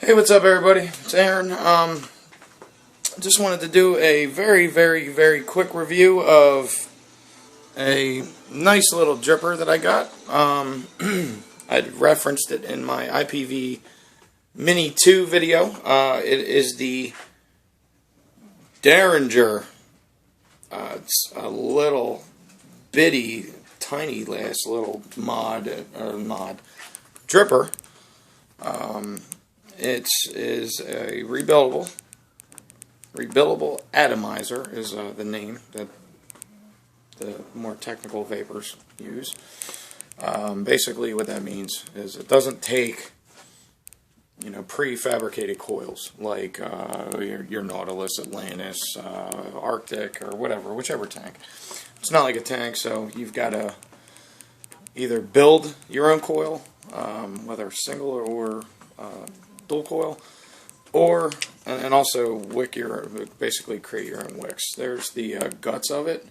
Hey, what's up, everybody? It's Aaron. Just wanted to do a very quick review of a nice little dripper that I got. I'd referenced it in my IPV Mini 2 video. It is the Derringer. It's a little bitty, tiny last little mod dripper. It is a rebuildable atomizer is the name that the more technical vapors use. Basically what that means is it doesn't take prefabricated coils like your Nautilus, Atlantis, Arctic, or whichever tank. It's not like a tank, so you've got to either build your own coil, whether single or dual coil, or and also basically create your own wicks. There's the guts of it.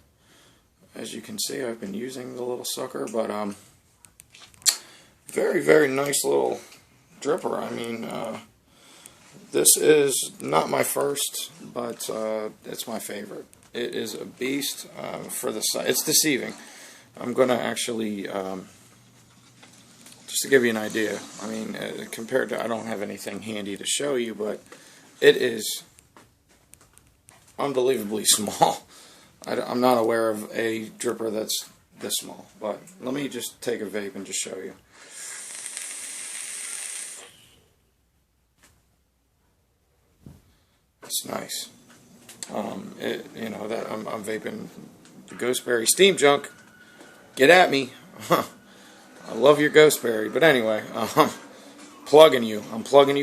As you can see, I've been using the little sucker, but very nice little dripper. I mean, this is not my first, but it's my favorite. It is a beast for the size. It's deceiving. I'm going to actually just to give you an idea, I mean, compared to, I don't have anything handy to show you, but it is unbelievably small. I'm not aware of a dripper that's this small, but let me just take a vape and just show you. It's nice. I'm vaping the Ghostberry Steam Junk. Get at me. I love your Ghostberry, but anyway, I'm plugging you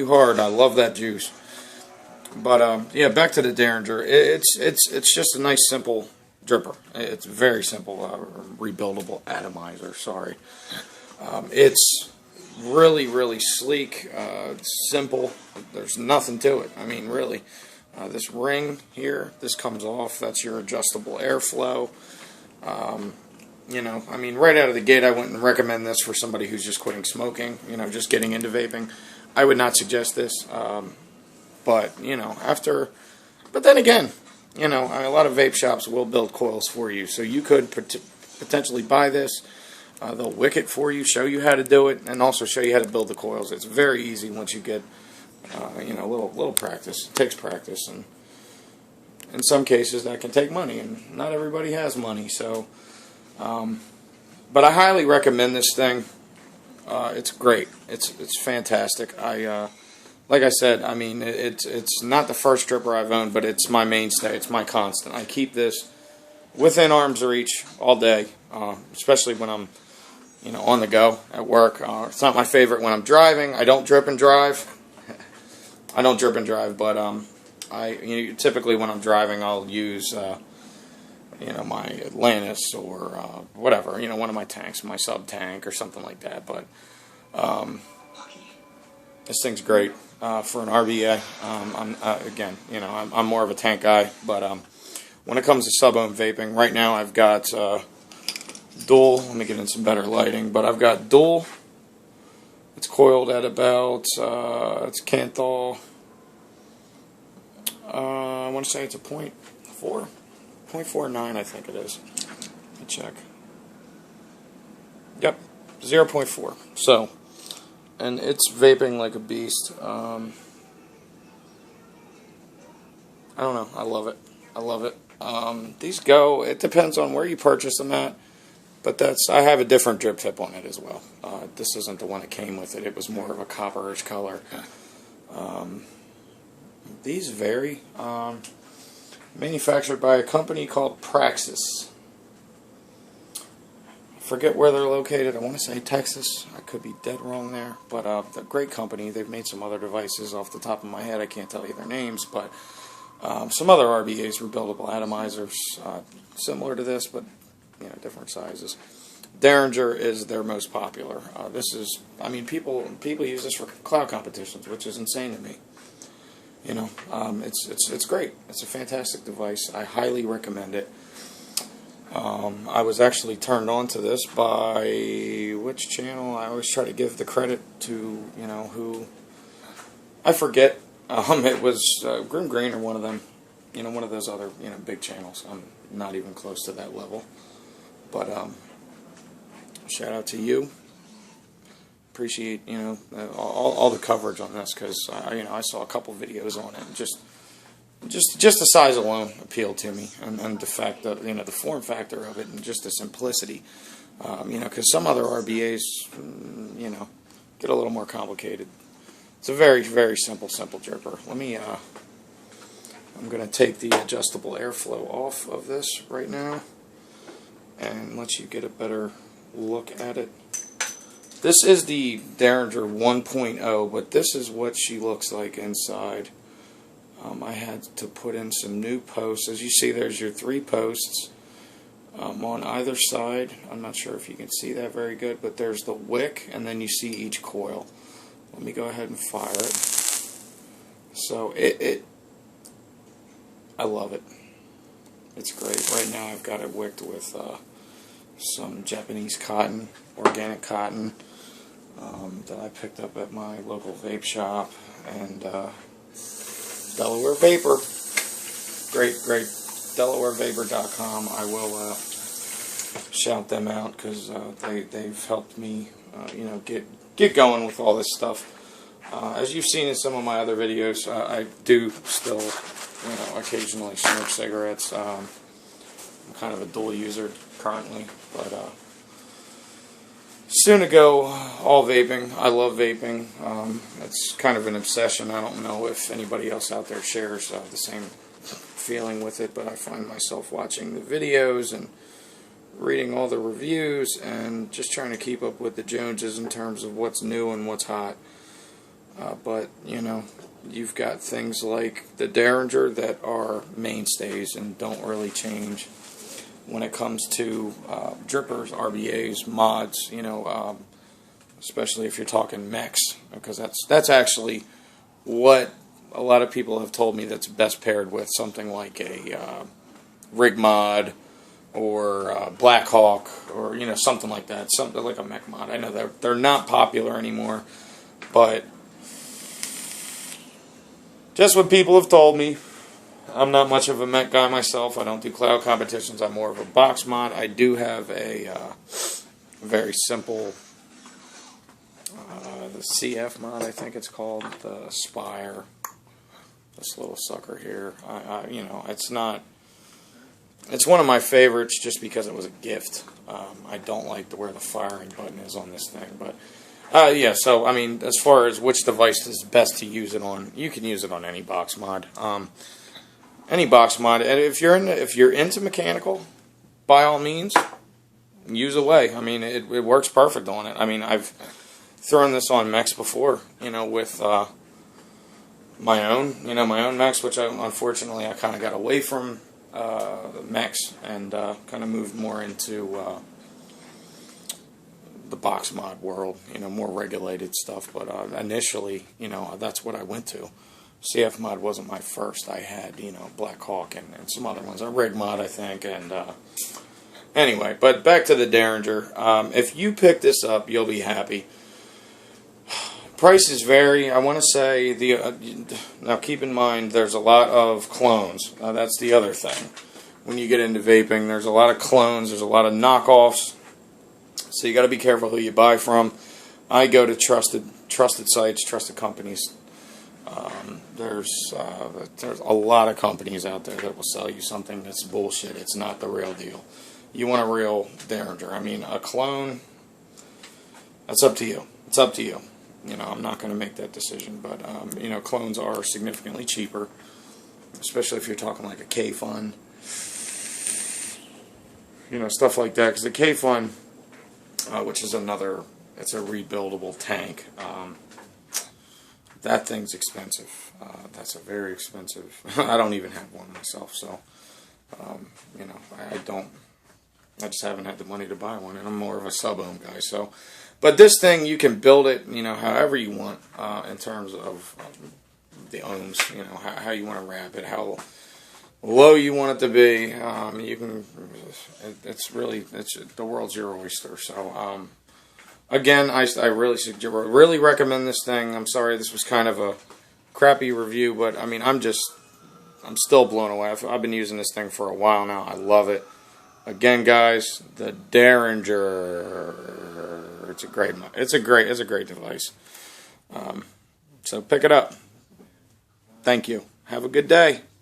hard. I love that juice. But yeah, back to the Derringer. It's just a nice, simple dripper. It's very simple, rebuildable atomizer. Sorry, it's really sleek, simple. There's nothing to it. I mean, really, this ring here, this comes off. That's your adjustable airflow. I mean, right out of the gate, I wouldn't recommend this for somebody who's just quitting smoking, just getting into vaping. I would not suggest this, but then again, a lot of vape shops will build coils for you, so you could potentially buy this. They'll wick it for you, show you how to do it, and also show you how to build the coils. It's very easy once you get, a little practice. It takes practice, and in some cases that can take money, and not everybody has money, so... but I highly recommend this thing. It's great. It's fantastic. Like I said, I mean, it's not the first dripper I've owned, but it's my mainstay. It's my constant. I keep this within arm's reach all day, especially when I'm, on the go at work. It's not my favorite when I'm driving. I don't drip and drive. But typically when I'm driving, I'll use. My Atlantis or whatever, one of my tanks, my sub tank or something like that. But this thing's great for an RVA. I'm more of a tank guy, but when it comes to sub-ohm vaping, right now I've got dual. Let me get in some better lighting, but I've got dual. It's coiled at about it's Canthal. I want to say it's a 0.4. 0.49, I think it is. Let me check. Yep, 0.4. So, and it's vaping like a beast. I don't know. I love it. These go. It depends on where you purchase them at, but I have a different drip tip on it as well. This isn't the one that came with it. It was more of a copperish color. These vary. Manufactured by a company called Praxis. I forget where they're located. I want to say Texas. I could be dead wrong there. But they're a great company. They've made some other devices off the top of my head. I can't tell you their names. But some other RBAs, rebuildable atomizers, similar to this, but different sizes. Derringer is their most popular. People use this for cloud competitions, which is insane to me. It's great. It's a fantastic device. I highly recommend it. I was actually turned on to this by which channel? I always try to give the credit to who I forget. It was Grim Green or one of them. One of those other big channels. I'm not even close to that level. But shout out to you. Appreciate all the coverage on this, because I saw a couple videos on it. And just the size alone appealed to me, and the fact that the form factor of it, and just the simplicity. Because some other RBAs, get a little more complicated. It's a very, very simple dripper. Let me. I'm going to take the adjustable airflow off of this right now, and let you get a better look at it. This is the Derringer 1.0, but this is what she looks like inside. I had to put in some new posts. As you see, there's your 3 posts on either side. I'm not sure if you can see that very good, but there's the wick, and then you see each coil. Let me go ahead and fire it. So I love it. It's great. Right now I've got it wicked with some Japanese cotton, organic cotton, that I picked up at my local vape shop, and Delaware Vapor. Great. DelawareVapor.com. I will shout them out, because they've helped me get going with all this stuff. As you've seen in some of my other videos, I do still occasionally smoke cigarettes. I'm kind of a dual user currently, but soon to go all vaping. I love vaping. It's kind of an obsession. I don't know if anybody else out there shares the same feeling with it, but I find myself watching the videos and reading all the reviews and just trying to keep up with the Joneses in terms of what's new and what's hot. But you've got things like the Derringer that are mainstays and don't really change when it comes to drippers, RBAs, mods, especially if you're talking mechs, because that's actually what a lot of people have told me that's best paired with something like a rig mod or Black Hawk, or something like that, something like a mech mod. I know they're not popular anymore, but just what people have told me. I'm not much of a mech guy myself. I don't do cloud competitions. I'm more of a box mod. I do have a very simple the CF mod, I think it's called, the Spire. This little sucker here. It's not. It's one of my favorites just because it was a gift. I don't like where the firing button is on this thing, but yeah. So I mean, as far as which device is best to use it on, you can use it on any box mod. Any box mod, and if you're into mechanical, by all means, use away. I mean, it works perfect on it. I mean, I've thrown this on mechs before, with my own mechs, which unfortunately I kind of got away from mechs and kind of moved more into the box mod world, more regulated stuff. But initially, that's what I went to. CF mod wasn't my first. I had, Black Hawk and some other ones. A rig mod, I think. And anyway, but back to the Derringer. If you pick this up, you'll be happy. Prices vary. I want to say now keep in mind there's a lot of clones. That's the other thing. When you get into vaping, there's a lot of clones. There's a lot of knockoffs. So you got to be careful who you buy from. I go to trusted sites, trusted companies. There's a lot of companies out there that will sell you something that's bullshit. It's not the real deal. You want a real Derringer. I mean, a clone, that's up to you. It's up to you. I'm not going to make that decision, but clones are significantly cheaper, especially if you're talking like a K-Fun, stuff like that. Because the K-Fun, which is it's a rebuildable tank. That thing's expensive. That's a very expensive. I don't even have one myself, so I just haven't had the money to buy one, and I'm more of a sub-ohm guy. So, but this thing, you can build it, however you want in terms of the ohms. How you want to wrap it, how low you want it to be. You can. It's the world's your oyster. So. Again, I really recommend this thing. I'm sorry this was kind of a crappy review, but I mean, I'm still blown away. I've been using this thing for a while now. I love it. Again, guys, the Derringer. It's a great device. So pick it up. Thank you. Have a good day.